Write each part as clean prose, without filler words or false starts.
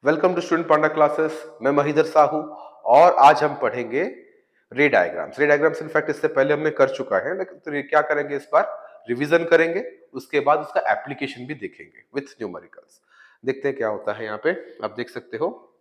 Welcome to student Panda classes. मैं महिदर साहू और आज हम पढ़ेंगे रे डायग्राम्स। रे डायग्राम्स इनफैक्ट इससे पहले हमने कर चुका है, लेकिन तो ये क्या करेंगे इस बार, रिवीजन करेंगे। उसके बाद उसका एप्लीकेशन भी देखेंगे विथ न्यूमेरिकल्स। देखते हैं क्या होता है यहाँ पे। आप देख सकते हो,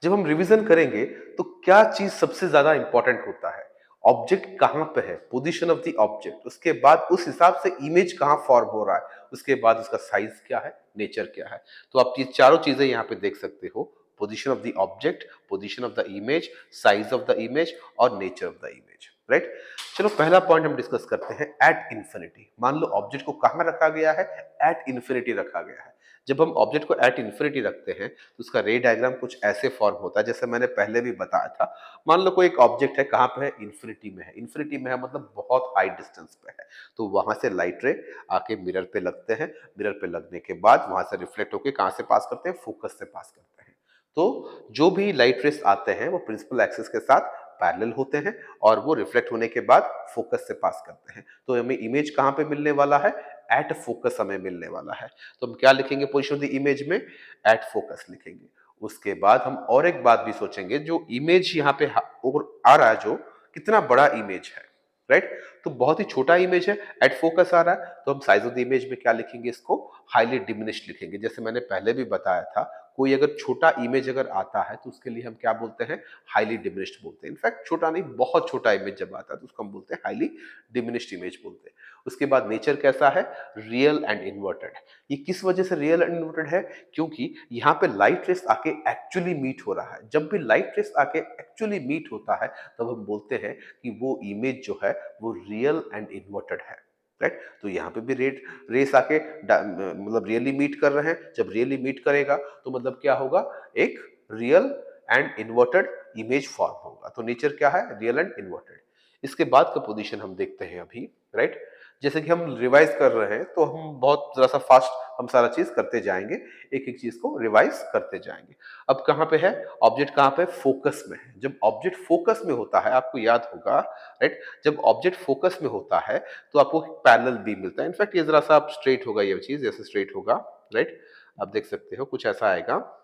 जब हम रिवीजन करेंगे तो क्या चीज सबसे ज्यादा इंपॉर्टेंट होता है? ऑब्जेक्ट कहां पे है, पोजीशन ऑफ द ऑब्जेक्ट, उसके बाद उस हिसाब से इमेज कहां फॉर्म हो रहा है, उसके बाद उसका साइज क्या है, नेचर क्या है। तो आप ये चारों चीजें यहाँ पे देख सकते हो, position of the object, position of the image, size of the image और nature of the image. Right, चलो पहला पॉइंट हम डिस्कस करते हैं, एट इन्फिनिटी। मान लो ऑब्जेक्ट को कहां रखा गया है, एट इन्फिनिटी रखा गया है। जब हम ऑब्जेक्ट को एट इन्फिनिटी रखते हैं तो उसका रे डायग्राम कुछ ऐसे फॉर्म होता है जैसे मैंने पहले भी बताया था। मान लो कोई एक ऑब्जेक्ट है, कहां पे है, इन्फिनिटी में है। इन्फिनिटी में है मतलब बहुत हाई डिस्टेंस पे है। तो वहां से लाइट रे आके मिरर पे लगते हैं। मिरर पे लगने के बाद वहां से रिफ्लेक्ट होकर कहां से पास करते हैं, फोकस से पास करते हैं। तो जो भी लाइट रेस आते हैं वो प्रिंसिपल एक्सिस के साथ पैरेलल होते हैं और वो रिफ्लेक्ट होने के बाद फोकस से पास करते हैं। तो हमें इमेज कहां पे मिलने वाला है, एट फोकस हमें मिलने वाला है। तो हम क्या लिखेंगे पोजीशन ऑफ द इमेज में, एट फोकस लिखेंगे। उसके बाद हम और एक बात भी सोचेंगे, जो इमेज यहाँ पे आ रहा है, जो कितना बड़ा इमेज है। राइट, तो बहुत ही छोटा इमेज है, एट फोकस आ रहा है, तो हम साइज ऑफ द इमेज में क्या लिखेंगे, इसको हाईली डिमिनिश्ड लिखेंगे। जैसे मैंने पहले भी बताया था, कोई अगर छोटा इमेज अगर आता है तो उसके लिए हम क्या बोलते हैं, हाईली डिमिनिश्ड बोलते हैं। इनफैक्ट छोटा नहीं, बहुत छोटा इमेज जब आता है तो उसको हम बोलते हैं हाईली डिमिनिश्ड इमेज बोलते हैं। उसके बाद नेचर कैसा है, रियल एंड इन्वर्टेड। ये किस वजह से रियल एंड इन्वर्टेड है, क्योंकि यहाँ पे लाइट रेस आके एक्चुअली मीट हो रहा है। जब भी लाइट रेस आके एक्चुअली मीट होता है तब हम बोलते हैं कि वो इमेज जो है वो रियल एंड इन्वर्टेड है। राइट, तो यहाँ पे भी रेस आके मतलब रियली मीट कर रहे हैं। जब रियली मीट करेगा तो मतलब क्या होगा, एक real and inverted image form होगा। तो नेचर क्या है, रियल एंड इन्वर्टेड। इसके बाद का पोजीशन हम देखते हैं अभी। राइट, जैसे कि हम रिवाइज कर रहे हैं तो हम बहुत जरा सा फास्ट हम सारा चीज करते जाएंगे, एक एक चीज को रिवाइज करते जाएंगे। अब कहां पे है ऑब्जेक्ट, कहां पे, फोकस में है। जब ऑब्जेक्ट फोकस में होता है, आपको याद होगा, राइट, जब ऑब्जेक्ट फोकस में होता है तो आपको पैरेलल बीम मिलता है। इनफैक्ट ये जरा सा आप स्ट्रेट होगा, ये चीज जैसे स्ट्रेट होगा। राइट, आप देख सकते हो कुछ ऐसा आएगा।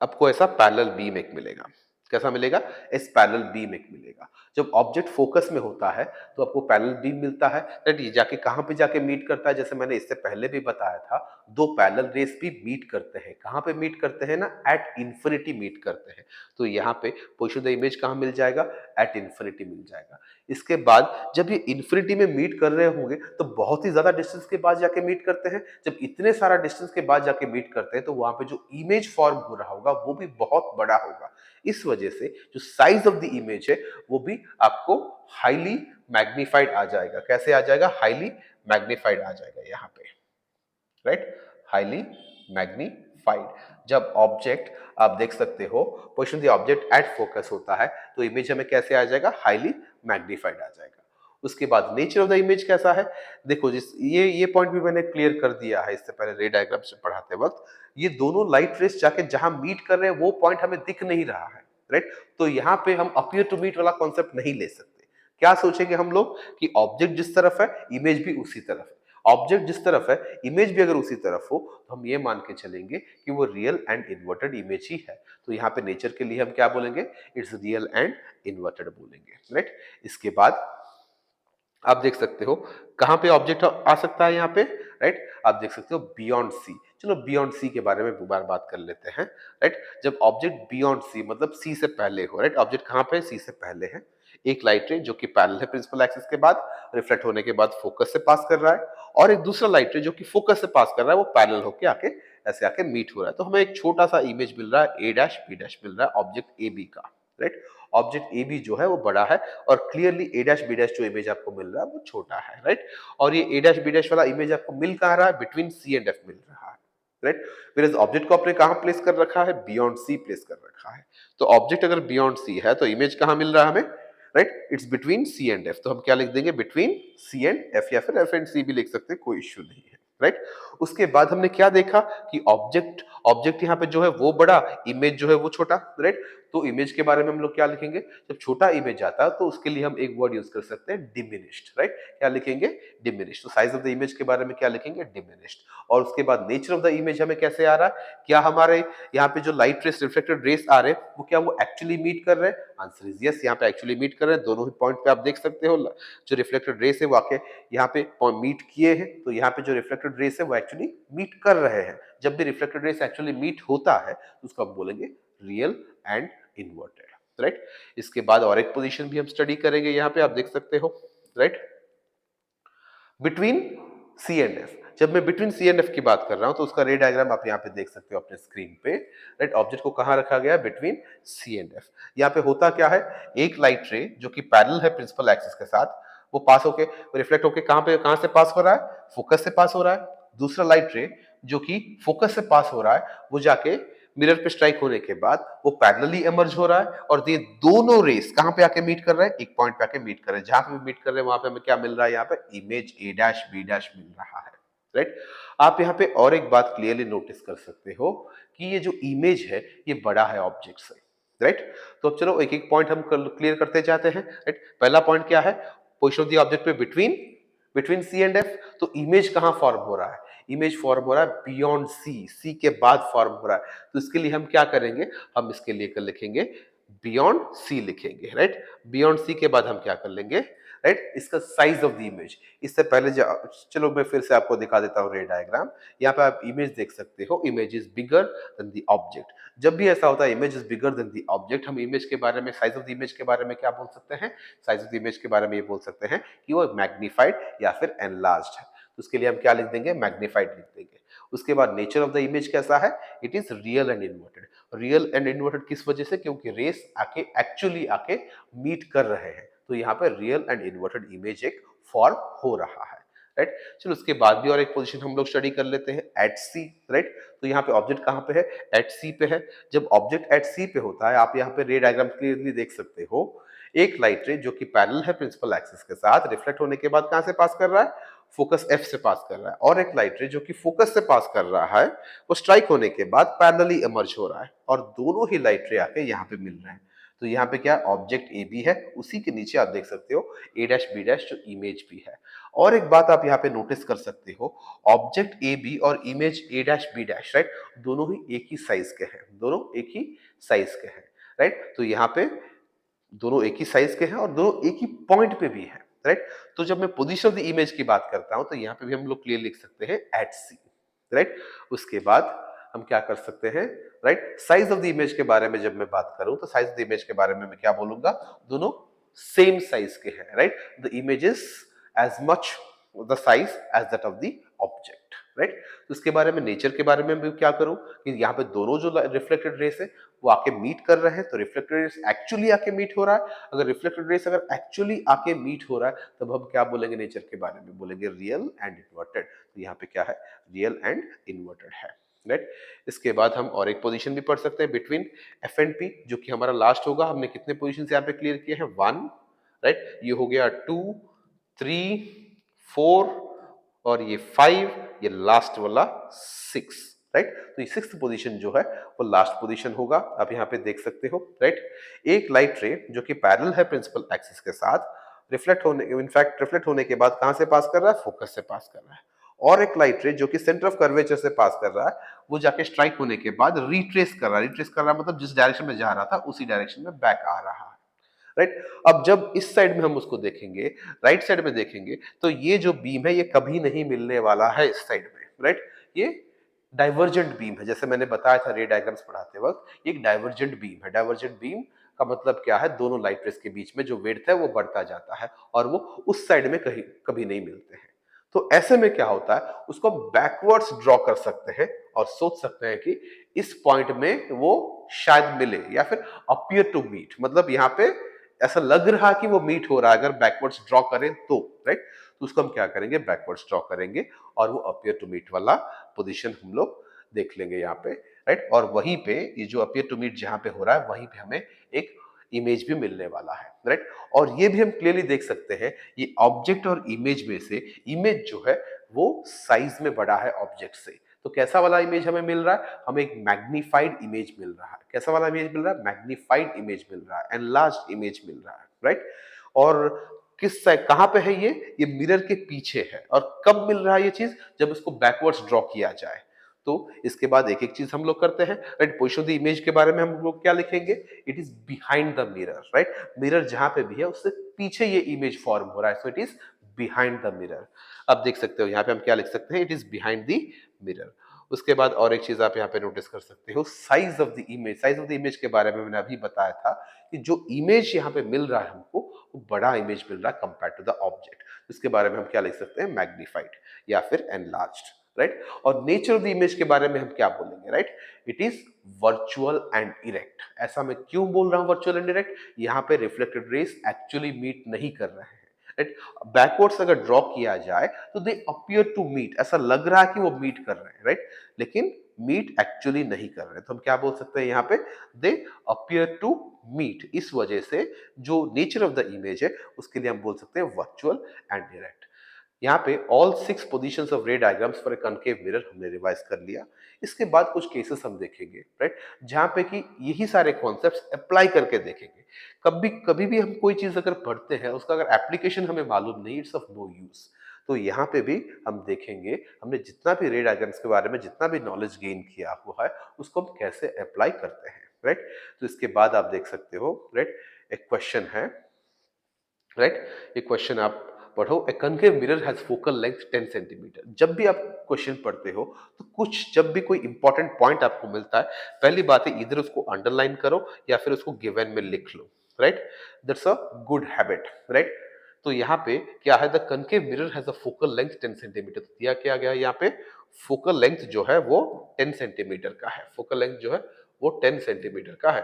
आपको ऐसा पैरेलल बीम एक मिलेगा। कैसा मिलेगा, इस पैरेलल बीम एक मिलेगा। जब ऑब्जेक्ट फोकस में होता है तो आपको पैरेलल बीम मिलता है। राइट, ये जाके कहां पे जाके मीट करता है, जैसे मैंने इससे पहले भी बताया था, दो पैरेलल रेस भी मीट करते हैं। कहां पे मीट करते हैं ना, एट इंफिनिटी मीट करते हैं। तो यहाँ पे पोजीशन ऑफ द इमेज कहां मिल जाएगा, एट इंफिनिटी मिल जाएगा। इसके बाद जब ये इंफिनिटी में मीट कर रहे होंगे तो बहुत ही ज्यादा डिस्टेंस के बाद जाके मीट करते हैं। जब इतने सारा डिस्टेंस के बाद जाके मीट करते हैं तो वहां पे जो इमेज फॉर्म हो रहा होगा वो भी बहुत बड़ा होगा। इस वजह से जो साइज ऑफ द इमेज है वो भी आपको हाईली मैग्नीफाइड आ जाएगा। कैसे आ जाएगा, हाईली मैग्नीफाइड आ जाएगा यहाँ पे। Right, highly magnified. जब ऑब्जेक्ट, आप देख सकते हो, position the object at focus होता है तो इमेज हमें कैसे आ जाएगा, हाईली मैग्नीफाइड आ जाएगा। उसके बाद नेचर ऑफ द इमेज कैसा है, देखो जिस ये पॉइंट भी मैंने क्लियर कर दिया है इससे पहले रे डायग्राम से पढ़ाते वक्त। ये दोनों लाइट रेस जाके जहां मीट कर रहे हैं वो पॉइंट हमें दिख नहीं रहा है। राइट, तो यहाँ पे हम अपीयर टू मीट वाला कॉन्सेप्ट नहीं ले सकते। क्या सोचेंगे हम लोग कि ऑब्जेक्ट जिस तरफ है इमेज भी उसी तरफ है। ऑब्जेक्ट जिस तरफ है इमेज भी अगर उसी तरफ हो तो हम ये मान के चलेंगे कि वो रियल एंड इन्वर्टेड इमेज ही है। तो यहाँ पे नेचर के लिए हम क्या बोलेंगे, इट्स रियल एंड इन्वर्टेड बोलेंगे। राइट, इसके बाद आप देख सकते हो कहां पे ऑब्जेक्ट आ सकता है यहाँ पे। राइट, आप देख सकते हो बियॉन्ड सी। चलो बियॉन्ड सी के बारे में एक बार बात कर लेते हैं। राइट, जब ऑब्जेक्ट बियॉन्ड सी मतलब सी से पहले हो। राइट, ऑब्जेक्ट कहां पे, सी से पहले है। एक लाइट रे जो कि पैरेलल है प्रिंसिपल एक्सिस के बाद, रिफ्लेक्ट होने के बाद फोकस से पास कर रहा है, और एक दूसरा लाइट रे जो कि फोकस से पास कर रहा है, वो पैरेलल होके आके ऐसे आके मीट हो रहा है। तो हमें एक छोटा सा इमेज मिल रहा है, ए डैश बी डैश मिल रहा है ऑब्जेक्ट ए बी का। राइट, ऑब्जेक्ट ए बी जो है वो बड़ा है और क्लियरली ए डैश बी डैश जो इमेज आपको मिल रहा है वो छोटा है। राइट, और ये ए डैश बी डैश वाला इमेज आपको मिल कहाँ रहा है, बिटवीन सी एंड एफ मिल रहा है। राइट, फिर ऑब्जेक्ट को आपने कहां प्लेस कर रखा है, बियॉन्ड सी प्लेस कर रखा है। तो ऑब्जेक्ट अगर बियॉन्ड सी है तो इमेज कहां मिल रहा है हमें, right, it's between C and F. तो हम क्या लिख देंगे, बिटवीन सी एंड एफ, या फिर एफ एंड सी भी लिख सकते हैं, कोई इश्यू नहीं है। राइट। उसके बाद हमने क्या देखा कि ऑब्जेक्ट ऑब्जेक्ट यहाँ पे जो है वो बड़ा, इमेज जो है वो छोटा, राइट। तो इमेज के बारे में हम लोग क्या लिखेंगे, जब छोटा इमेज आता है तो उसके लिए हम एक वर्ड यूज कर सकते हैं, डिमिनिश्ड, राइट। क्या लिखेंगे, डिमिनिश्ड। तो साइज ऑफ द इमेज के बारे में क्या लिखेंगे, डिमिनिश्ड। और उसके बाद नेचर ऑफ द इमेज हमें कैसे आ रहा है, क्या हमारे यहाँ पे जो लाइट रेस, रिफ्लेक्टेड रेस आ रहे हैं वो क्या वो एक्चुअली मीट कर रहे हैं, आंसर इज यस, यहाँ पे एक्चुअली मीट कर रहे हैं। दोनों ही पॉइंट पे आप देख सकते हो जो रिफ्लेक्टेड रेस है वो आके यहाँ पे मीट किए हैं, तो यहाँ पे जो रिफ्लेक्टेड रेस है वो एक्चुअली मीट कर रहे हैं। जब भी रिफ्लेक्टेड रेस एक्चुअली मीट होता है तो उसको हम बोलेंगे रियल एंड इन्वर्टेड, राइट। इसके बाद और एक पोजीशन भी हम स्टडी करेंगे, यहाँ पे आप देख सकते हो, right, between C and F. जब मैं बिटवीन सी एंड एफ की बात कर रहा हूं तो उसका रे डायग्राम आप यहाँ पे देख सकते हो अपने स्क्रीन पे, राइट। ऑब्जेक्ट को कहां रखा गया, बिटवीन सी एंड एफ। यहाँ पे होता क्या है, एक लाइट रे जो कि पैरेलल है प्रिंसिपल एक्सिस के साथ, वो पास होके रिफ्लेक्ट होके कहां से पास हो रहा है, फोकस से पास हो रहा है। दूसरा लाइट रे जो कि फोकस से पास हो रहा है वो जाके मिरर पे स्ट्राइक होने के बाद वो पैरेलली इमर्ज हो रहा है, और ये दोनों रेस कहां पे आके मीट कर रहे हैं, एक पॉइंट पे आके मीट कर रहे हैं। जहां पे मीट कर रहे हैं वहां पे हमें क्या मिल रहा है, यहाँ पे image A dash B dash मिल रहा है, राइट। आप यहाँ पे और एक बात क्लियरली नोटिस कर सकते हो कि ये जो इमेज है ये बड़ा है ऑब्जेक्ट से, राइट। तो अब चलो एक एक पॉइंट हम क्लियर करते जाते हैं, राइट। पहला पॉइंट क्या है, पोजीशन ऑफ द ऑब्जेक्ट पे between between C and F. तो इमेज कहां फॉर्म हो रहा है, इमेज फॉर्म हो रहा है बियॉन्ड सी, सी के बाद फॉर्म हो रहा है। तो इसके लिए हम क्या करेंगे, हम इसके लिए कर लिखेंगे बियॉन्ड सी लिखेंगे, राइट। बियॉन्ड सी के बाद हम क्या कर लेंगे, राइट, इसका साइज ऑफ द इमेज। इससे पहले चलो मैं फिर से आपको दिखा देता हूँ रे डायग्राम। यहाँ पे आप इमेज देख सकते हो, image is bigger than the object. जब भी ऐसा होता है image is bigger than the object, हम इमेज के बारे में, साइज ऑफ द इमेज के बारे में क्या बोल सकते हैं, साइज ऑफ द इमेज के बारे में ये बोल सकते हैं कि वो मैग्नीफाइड या फिर एनलार्ज्ड है। तो उसके लिए हम क्या लिख देंगे, मैग्नीफाइड लिख देंगे। उसके बाद नेचर ऑफ द इमेज कैसा है, it is real and inverted. Real and inverted किस वजह से, क्योंकि रेस आके एक्चुअली आके मीट कर रहे हैं, तो यहाँ पे रियल एंड इन्वर्टेड इमेज एक फॉर्म हो रहा है, राइट। चलो उसके बाद भी और एक पोजीशन हम लोग स्टडी कर लेते हैं, एट सी, राइट। तो यहाँ पे ऑब्जेक्ट कहाँ पे है, एट सी पे है। जब ऑब्जेक्ट एट सी पे होता है, आप यहाँ पे रे डायग्राम क्लियरली देख सकते हो, एक लाइट रे जो कि पैरेलल है प्रिंसिपल एक्सिस के साथ, रिफ्लेक्ट होने के बाद कहां से पास कर रहा है, फोकस एफ से पास कर रहा है। और एक लाइट रे जो कि फोकस से पास कर रहा है वो स्ट्राइक होने के बाद पैरेलली इमर्ज हो रहा है, और दोनों ही लाइट रे आके यहाँ पे मिल रहे हैं। तो यहाँ पे क्या ऑब्जेक्ट ए बी है, उसी के नीचे आप देख सकते हो ए डैश बी डैश जो इमेज भी है। और एक बात आप यहाँ पे नोटिस कर सकते हो, ऑब्जेक्ट ए बी और image A dash B dash, right, दोनों ही एक ही साइज के हैं, दोनों एक ही साइज के हैं, राइट। तो यहाँ पे दोनों एक ही साइज के हैं और दोनों एक ही पॉइंट पे भी हैं, राइट। तो जब मैं पोजीशन ऑफ द इमेज की बात करता हूं तो यहाँ पे भी हम लोग क्लियर लिख सकते हैं एट सी, राइट। उसके बाद हम क्या कर सकते हैं, right, size of the image के बारे में जब मैं बात करूं तो साइज ऑफ द इमेज के बारे में मैं क्या बोलूंगा, दोनों सेम साइज के हैं, right. The image is as much the size as that of the object, right. तो उसके बारे में, नेचर के बारे में भी क्या करूं कि यहाँ पे दोनों जो रिफ्लेक्टेड रेस है वो आके मीट कर रहे हैं, तो रिफ्लेक्टेड रेस एक्चुअली आके मीट हो रहा है। अगर रिफ्लेक्टेड रेस अगर एक्चुअली आके मीट हो रहा है तब हम क्या बोलेंगे, नेचर के बारे में बोलेंगे रियल एंड इन्वर्टेड। तो यहाँ पे क्या है, रियल एंड इन्वर्टेड है, राइट। इसके बाद हम और एक पोजीशन भी पढ़ सकते हैं, बिटवीन एफ एंड पी, जो कि हमारा लास्ट होगा। हमने कितने पोजीशन यहाँ पे क्लियर किए हैं, 1, राइट, ये हो गया 2, 3, 4 और ये 5, ये लास्ट वाला 6, राइट। तो ये 6th पोजीशन जो है वो लास्ट पोजीशन होगा, आप यहाँ पे देख सकते हो, राइट। एक लाइट रे जो कि पैरेलल है प्रिंसिपल एक्सिस के साथ, रिफ्लेक्ट होने के बाद कहां से पास कर रहा है, फोकस से पास कर रहा है। और एक लाइट रे जो कि सेंटर ऑफ कर्वेचर से पास कर रहा है, वो जाके स्ट्राइक होने के बाद रिट्रेस कर रहा है। रिट्रेस कर रहा है मतलब जिस डायरेक्शन में जा रहा था उसी डायरेक्शन में बैक आ रहा है, राइट। अब जब इस साइड में हम उसको देखेंगे, राइट साइड में देखेंगे, तो ये जो बीम है ये कभी नहीं मिलने वाला है इस साइड में, राइट। ये डाइवर्जेंट बीम है, जैसे मैंने बताया था रे डायग्राम्स पढ़ाते वक्त, एक डाइवर्जेंट बीम है। डाइवर्जेंट बीम का मतलब क्या है, दोनों लाइट रेस के बीच में जो विड्थ है वो बढ़ता जाता है और वो उस साइड में कहीं कभी नहीं मिलते हैं। तो ऐसे में क्या होता है, उसको बैकवर्ड्स ड्रॉ कर सकते हैं और सोच सकते हैं कि इस पॉइंट में वो शायद मिले या फिर अपीयर टू मीट, मतलब यहाँ पे ऐसा लग रहा कि वो मीट हो रहा है अगर बैकवर्ड्स ड्रॉ करें तो, राइट। तो उसको हम क्या करेंगे, बैकवर्ड्स ड्रॉ करेंगे और वो अपीयर टू मीट वाला पोजीशन हम लोग देख लेंगे यहाँ पे, राइट। और वहीं पे ये जो अपीयर टू मीट जहां पे हो रहा है वहीं पे हमें एक इमेज भी मिलने वाला है, राइट। और ये भी हम क्लियरली देख सकते हैं, ये ऑब्जेक्ट और इमेज में से इमेज जो है वो साइज में बड़ा है ऑब्जेक्ट से। तो कैसा वाला इमेज हमें मिल रहा है? हमें एक मैग्नीफाइड इमेज मिल रहा है। कैसा वाला इमेज मिल रहा है? मैग्नीफाइड इमेज मिल रहा है, एनलार्ज्ड इमेज मिल रहा है, राइट? और किस साइड, कहाँ पे है ये? ये मिरर के पीछे है। और कब मिल रहा है ये चीज? जब इसको बैकवर्ड्स ड्रॉ किया जाए। तो इसके बाद एक एक चीज हम लोग करते हैं, right? Position of the image के बारे में हम लोग क्या लिखेंगे? It is behind the mirror, right? Mirror जहां पे भी है उससे पीछे ये इमेज फॉर्म हो रहा है, so it is behind the mirror. अब देख सकते हो यहाँ पे हम क्या लिख सकते हैं? It is behind the mirror. उसके बाद और एक चीज आप यहाँ पे नोटिस कर सकते हो, size of the image. Size of the image के बारे में मैंने अभी बताया था कि जो इमेज यहाँ पे मिल रहा है हमको, वो बड़ा इमेज मिल रहा है कंपेयर टू द ऑब्जेक्ट। इसके बारे में हम क्या लिख सकते हैं? मैग्नीफाइड या फिर एनलार्ज्ड, राइट? और नेचर ऑफ द इमेज के बारे में हम क्या बोलेंगे, right? It is virtual and erect. ऐसा मैं क्यों बोल रहा हूं वर्चुअल एंड इरेक्ट? यहाँ पे रिफ्लेक्टेड रेस एक्चुअली मीट नहीं कर रहे हैं, राइट? बैकवर्ड्स अगर ड्रॉ किया जाए तो दे अपीयर टू मीट, ऐसा लग रहा है कि वो मीट कर रहे हैं, राइट? लेकिन मीट एक्चुअली नहीं कर रहे हैं। तो हम क्या बोल सकते हैं यहाँ पे? They appear to meet. इस वजह से जो नेचर ऑफ द इमेज है उसके लिए हम बोल सकते हैं वर्चुअल एंड इरेक्ट। यहाँ पे ऑल 6 पोजीशंस ऑफ रे diagrams for a concave mirror हमने रिवाइज कर लिया। इसके बाद कुछ केसेस हम देखेंगे, राइट? जहाँ पे कि यही सारे कॉन्सेप्ट्स अप्लाई करके देखेंगे। कभी कभी भी हम कोई चीज अगर पढ़ते हैं, उसका अगर एप्लीकेशन हमें मालूम नहीं, इट्स ऑफ नो यूज। तो यहाँ पे भी हम देखेंगे, हमने जितना भी रे डायग्राम्स के बारे में जितना भी नॉलेज गेन किया हुआ है, उसको हम कैसे अप्लाई करते हैं, राइट? तो इसके बाद आप देख सकते हो, राइट? एक क्वेश्चन है, राइट? ये क्वेश्चन आप पढ़ो। A concave mirror has focal length 10 centimetre. जब भी आप क्वेश्चन पढ़ते हो तो कुछ, जब भी कोई इंपॉर्टेंट पॉइंट आपको मिलता है, पहली बात है इधर उसको अंडरलाइन करो या फिर उसको गिवन में लिख लो, right? That's a good habit, right? तो यहाँ पे क्या है? The concave mirror has a focal length 10 centimetre. तो दिया क्या गया यहाँ पे? फोकल लेंथ जो है वो 10 सेंटीमीटर का है। फोकल लेंथ जो है वो 10 सेंटीमीटर का है,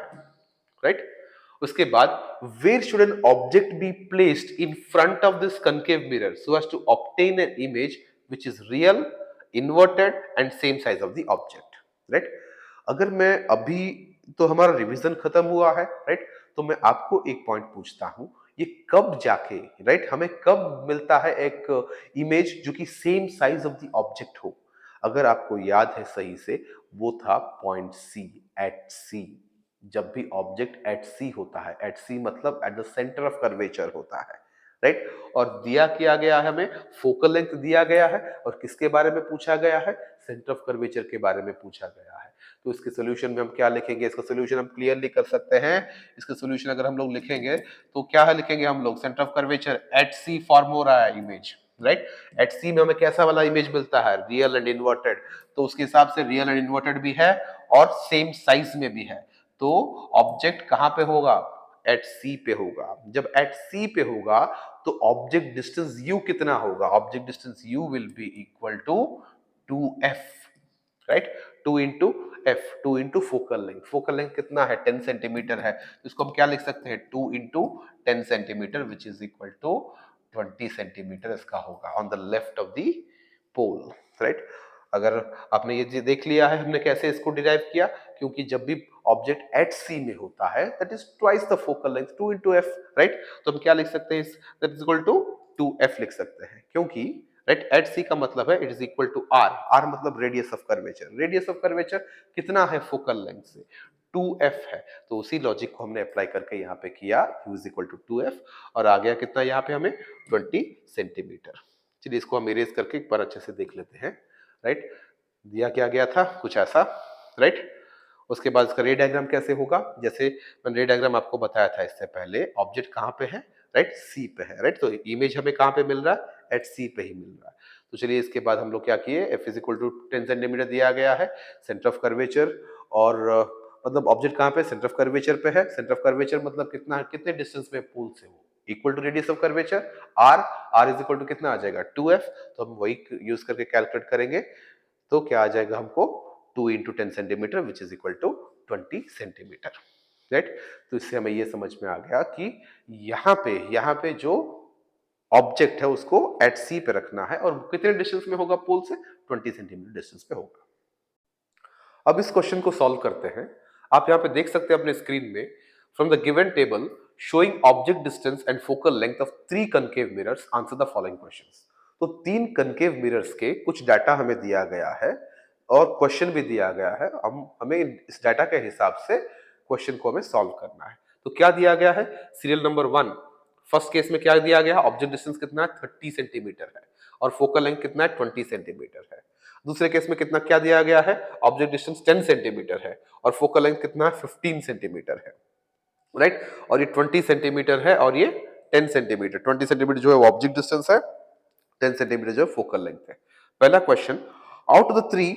राइट? उसके बाद where should an object be placed in front of this concave mirror so as to obtain an image which is real, inverted and same size of the object, right? अगर मैं अभी, तो हमारा revision खत्म हुआ है, राइट? तो मैं आपको एक पॉइंट पूछता हूं, ये कब जाके, राइट, हमें कब मिलता है एक इमेज जो कि same size of the object हो? अगर आपको याद है सही से, वो था पॉइंट सी, एट सी। जब भी ऑब्जेक्ट एट सी होता है, एट सी मतलब at the centre of curvature होता है, राइट? और दिया किया गया है हमें, फोकल लेंथ दिया गया है, और किसके बारे में पूछा गया है? सेंटर ऑफ कर्वेचर के बारे में पूछा गया है। तो इसके सोल्यूशन में हम क्या लिखेंगे? इसका सोल्यूशन हम क्लियरली कर सकते हैं। इसका सोल्यूशन अगर हम लोग लिखेंगे तो क्या है? लिखेंगे हम लोग centre of curvature at C form हो रहा है इमेज, राइट? एट सी में हमें कैसा वाला इमेज मिलता है? Real and inverted. तो उसके हिसाब से रियल एंड इन्वर्टेड भी है और सेम साइज में भी है। तो ऑब्जेक्ट कहां पे होगा? एट सी पे होगा। जब एट सी पे होगा तो ऑब्जेक्ट डिस्टेंस u कितना होगा? Object distance u will be equal to 2f, राइट? 2 into F, 2 into focal length. Focal length कितना है? 10 सेंटीमीटर है। तो इसको हम क्या लिख सकते हैं? 2 into 10 centimetre which is equal to 20 centimetre इसका होगा on the left of the pole, right? अगर आपने ये देख लिया है हमने कैसे इसको डिराइव किया, क्योंकि जब भी ऑब्जेक्ट एट सी में होता है that is twice the focal length, 2 into F, right? तो हम क्या लिख सकते हैं? That is equal to 2f लिख सकते हैं, क्योंकि राइट एट सी का मतलब है it is equal to R. R मतलब radius of curvature. Radius of curvature कितना है फोकल लेंथ से? 2f है। तो उसी लॉजिक को हमने अप्लाई करके यहाँ पे किया, u is equal to 2f, और आ गया कितना यहाँ पे हमें? 20 सेंटीमीटर। चलिए इसको हम इरेज करके एक बार अच्छे से देख लेते हैं, राइट? दिया क्या गया था? कुछ ऐसा, राइट? उसके बाद इसका रे डायग्राम कैसे होगा? जैसे मैंने रे डायग्राम आपको बताया था इससे पहले, ऑब्जेक्ट कहाँ पे है? राइट, सी पे है, राइट? तो इमेज हमें कहाँ पे मिल रहा है? एट सी पे ही मिल रहा है। तो चलिए इसके बाद हम लोग क्या किए? F is equal to 10 centimetre दिया गया है, सेंटर ऑफ कर्वेचर, और मतलब ऑब्जेक्ट कहाँ पे? सेंटर ऑफ कर्वेचर पे है। सेंटर ऑफ कर्वेचर मतलब कितना, कितने डिस्टेंस में पोल से हो? Equal to radius of curvature R. R is equal to कितना आ जाएगा? 2f। तो हम वही यूज करके कैलकुलेट करेंगे। तो क्या आ जाएगा हमको? 2 into 10 centimetre which is equal to 20 centimetre, right? तो इससे हमें ये समझ में आ गया कि यहाँ पे जो ऑब्जेक्ट है उसको एट सी पे रखना है, और कितने डिस्टेंस में होगा पोल से? 20 सेंटीमीटर डिस्टेंस पे होगा। अब इस क्वेश्चन को सॉल्व करते हैं। आप यहाँ पे देख सकते हैं अपने स्क्रीन में, from the given table showing object distance and focal length of 3 concave mirrors, answer the following questions. तो 3 कनकेव मिरर्स के कुछ डाटा हमें दिया गया है और क्वेश्चन भी दिया गया है। हम हमें इस डाटा के हिसाब से क्वेश्चन को हमें सॉल्व करना है। तो क्या दिया गया है? सीरियल नंबर 1 फर्स्ट केस में क्या दिया गया है? ऑब्जेक्ट डिस्टेंस कितना है? 30 सेंटीमीटर है और फोकल लेंथ कितना है? 20 सेंटीमीटर है। दूसरे केस में कितना क्या दिया गया है? ऑब्जेक्ट डिस्टेंस 10 सेंटीमीटर है और फोकल लेंथ कितना है? 15 सेंटीमीटर है, राइट। और ये 20 सेंटीमीटर है और ये 10 सेंटीमीटर। 20 सेंटीमीटर जो है वो ऑब्जेक्ट डिस्टेंस है, 10 सेंटीमीटर जो फोकल लेंथ है। पहला question, out of the three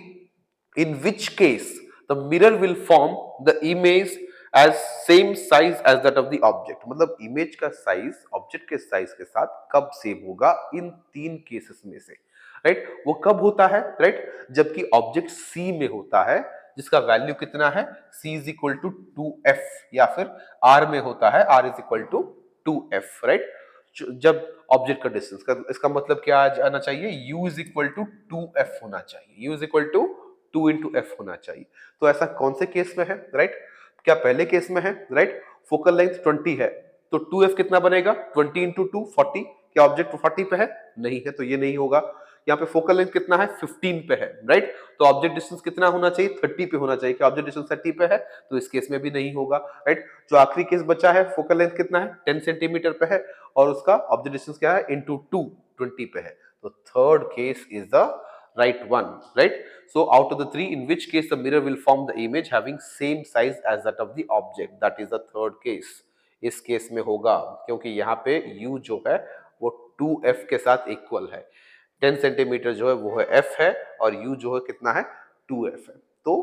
in which case the mirror will form the image as same size as that of the object. मतलब इमेज का साइज ऑब्जेक्ट के साइज के साथ कब सेम होगा इन 3 केसेस में से, राइट। वो कब होता है, राइट, जबकि ऑब्जेक्ट सी में होता है जिसका वैल्यू कितना है? c is equal to 2f, या फिर r में होता है r is equal to 2f, right. जब ऑब्जेक्ट का डिस्टेंस का, इसका मतलब क्या आ जाना चाहिए? u is equal to 2f होना चाहिए, u is equal to 2 into F होना चाहिए। तो ऐसा कौन से केस में है, राइट? क्या पहले केस में है, राइट? फोकल लेंथ 20 है तो 2f कितना बनेगा? 20 इंटू 2 40। क्या ऑब्जेक्ट 40 पे है? नहीं है, तो ये नहीं होगा। यहाँ पे फोकल लेंथ कितना है? 15 पे है, राइट। तो ऑब्जेक्ट डिस्टेंस कितना होना चाहिए? 30 पे होना चाहिए। क्या ऑब्जेक्ट डिस्टेंस 30 पे है? तो इस केस में भी नहीं होगा, राइट। जो आखिरी केस बचा है, फोकल लेंथ कितना है? 10 सेंटीमीटर पे है और उसका ऑब्जेक्ट डिस्टेंस क्या है? इंटू 2 20 पे है। तो third case is the right one, right? So out of the three, in which case the mirror will form the image having same size as that of the object, that is the third case. इस case में होगा क्योंकि यहाँ पे u जो है वो 2f के साथ इक्वल है। 10 सेंटीमीटर जो है वो है f है और u जो है कितना है? 2f है। तो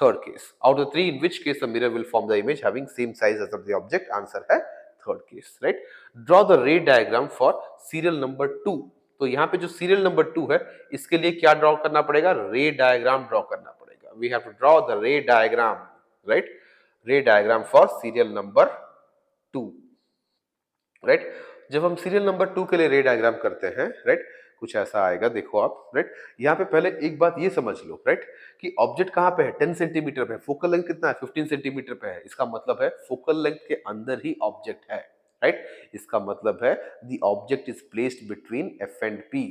third case, out of three in which case the mirror will form the image having same size as of the object, answer है third case, right. Draw the ray diagram for serial number 2। तो यहाँ पे जो serial number 2 है इसके लिए क्या draw करना पड़ेगा? रे डायग्राम ड्रॉ करना पड़ेगा। We have to draw the ray diagram, right? Ray diagram for serial number 2, right. जब हम सीरियल नंबर 2 के लिए रे डायग्राम करते हैं, राइट, कुछ ऐसा आएगा, देखो आप, राइट। यहाँ पे पहले एक बात ये समझ लो, राइट, कि ऑब्जेक्ट कहाँ पे है? 10 सेंटीमीटर पे है। फोकल लेंथ कितना है? 15 सेंटीमीटर पे है। इसका मतलब है फोकल लेंथ के अंदर ही ऑब्जेक्ट है, राइट। इसका मतलब है the object is placed between F and P,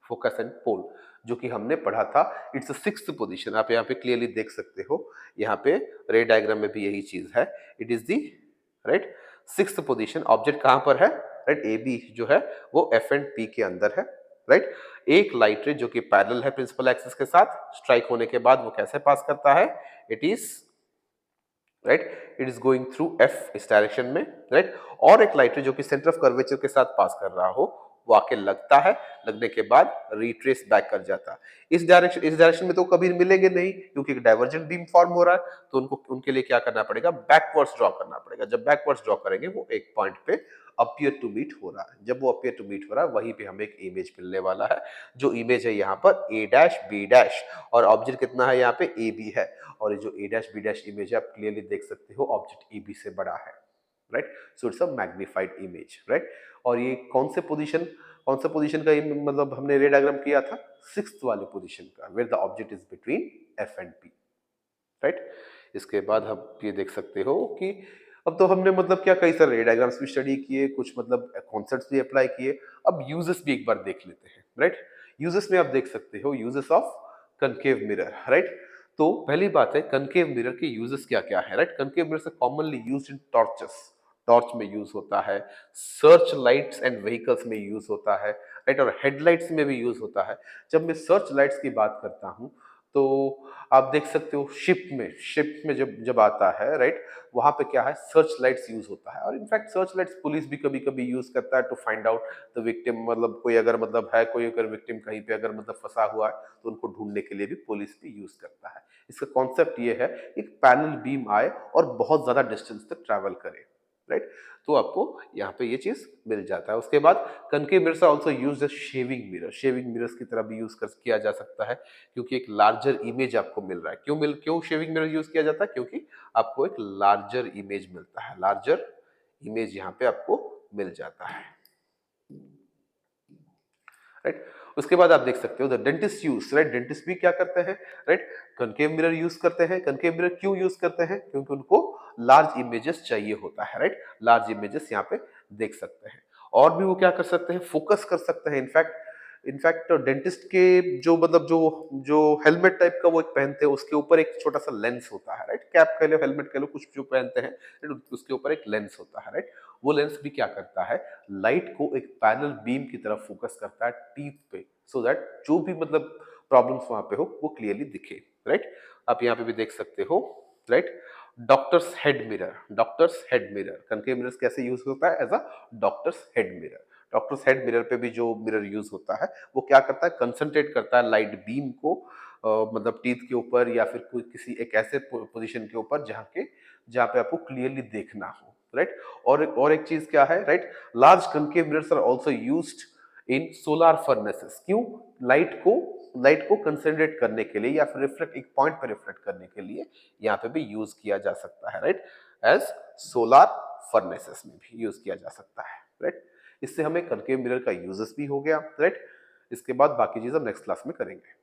focus and pole, जो कि हमने पढ़ा था। It's a sixth position. आप यहाँ पे क्लियरली देख सकते हो, यहाँ पे रे डायग्राम में भी यही चीज है। It is the, right, sixth position. Object कहां पर है, राइट? ए बी जो है वो एफ एंड पी के अंदर है, राइट। एक लाइट रे जो कि पैरेलल है प्रिंसिपल एक्सिस के साथ, स्ट्राइक होने के बाद वो कैसे पास करता है? It is, right, it is going through F, इस डायरेक्शन में, राइट। और एक लाइट रे जो कि सेंटर ऑफ कर्वेचर के साथ पास कर रहा हो, वो आके लगता है, लगने के बाद रिट्रेस बैक कर जाता है। इस डायरेक्शन में तो कभी मिलेंगे नहीं क्योंकि एक डाइवर्जेंट बीम फॉर्म हो रहा है, तो उनको उनके लिए क्या करना पड़ेगा? बैकवर्ड्स ड्रॉ करना पड़ेगा। जब बैकवर्ड्स ड्रॉ करेंगे वो एक पॉइंट पे अपीयर टू मीट हो रहा है। जब वो अपीयर टू मीट हो रहा है वहीं पे हमें एक इमेज मिलने वाला है। जो इमेज है यहाँ पर ए डैश बी डैश, और ऑब्जेक्ट कितना है यहाँ पे? ए बी है। और ये जो ए डैश बी डैश इमेज है आप क्लियरली देख सकते हो, ऑब्जेक्ट ए बी से बड़ा है, right. So it's a magnified image, right. और ये कौन से पोजीशन का मतलब हमने रे डायग्राम किया था? सिक्स्थ वाले पोजीशन का, where the object is between F and P, right. इसके बाद आप ये देख सकते हो कि अब तो हमने मतलब क्या, कई सारे रे डायग्राम्स भी स्टडी किए, कुछ मतलब कॉन्सेप्ट्स भी अप्लाई किए। अब यूजेस भी एक बार देख लेते हैं, राइट। यूजेस में आप देख सकते हो uses of concave mirror, right. तो पहली बात है कनकेव मिरर के यूजेस क्या क्या है, राइट। कनकेव मिरर से commonly used in torches, torch में यूज होता है, सर्च लाइट्स एंड व्हीकल्स में यूज होता है, राइट, और हेडलाइट्स में भी यूज होता है। जब मैं सर्च लाइट्स की बात करता हूं तो आप देख सकते हो शिप में जब जब आता है, राइट, वहां पे क्या है? सर्च लाइट्स यूज होता है। और इनफैक्ट सर्च लाइट्स पुलिस भी कभी कभी यूज करता है to find out the victim. मतलब कोई अगर मतलब है, कोई अगर विक्टिम कहीं पे अगर मतलब फंसा हुआ है तो उनको ढूंढने के लिए भी पुलिस भी यूज करता है। इसका कॉन्सेप्ट ये है, एक पैरेलल बीम आए और बहुत ज्यादा डिस्टेंस तक ट्रैवल करे, राइट। तो आपको यहाँ पे ये चीज मिल जाता है। उसके बाद concave mirrors are also used as shaving mirror, shaving mirrors की तरह भी यूज कर किया जा सकता है क्योंकि एक लार्जर इमेज आपको मिल रहा है। क्यों शेविंग मिरर यूज किया जाता है? क्योंकि आपको एक लार्जर इमेज मिलता है, लार्जर इमेज यहाँ पे आपको मिल जाता है, राइट। उसके बाद आप देख सकते हो the dentist use, right, dentist भी क्या करते हैं, राइट, कनकेव मिरर यूज करते हैं। कनकेव मिरर क्यों यूज करते हैं? क्योंकि उनको लार्ज इमेजेस चाहिए होता है, राइट। लार्ज इमेजेस यहाँ पे देख सकते हैं। और भी वो क्या कर सकते हैं? फोकस कर सकते हैं। इनफैक्ट इनफैक्ट डेंटिस्ट के जो मतलब जो जो हेलमेट टाइप का वो एक पहनते हैं, उसके ऊपर एक छोटा सा लेंस होता है, राइट? कैप कह लो, हेलमेट कह लो, कुछ जो पहनते हैं, राइट? उसके ऊपर एक लेंस होता है, राइट? वो लेंस भी क्या करता है, लाइट को एक पैरेलल बीम की तरफ फोकस करता है टीथ पे, सो दैट जो भी मतलब प्रॉब्लम्स वहां पे हो वो क्लियरली दिखे, राइट? आप यहाँ पे भी देख सकते हो, right? Doctor's head mirror, concave mirrors कैसे यूज होता है, as a doctor's head mirror. Doctor's head mirror पे भी जो मिरर यूज होता है वो क्या करता है, कंसंट्रेट करता है लाइट बीम को मतलब टीथ के ऊपर या फिर कोई किसी एक ऐसे पोजीशन के ऊपर जहाँ पे आपको क्लियरली देखना हो, राइट? और एक चीज क्या है, right? Large concave mirrors are also used in solar furnaces. क्यों? लाइट को कंसंट्रेट करने के लिए या फिर रिफ्लेक्ट एक पॉइंट पर रिफ्लेक्ट करने के लिए यहाँ पे भी यूज किया जा सकता है, राइट? एज सोलर फर्नेसेस में भी यूज किया जा सकता है, राइट? इससे हमें कनकेव मिरर का यूजेस भी हो गया, राइट? इसके बाद बाकी चीज हम नेक्स्ट क्लास में करेंगे।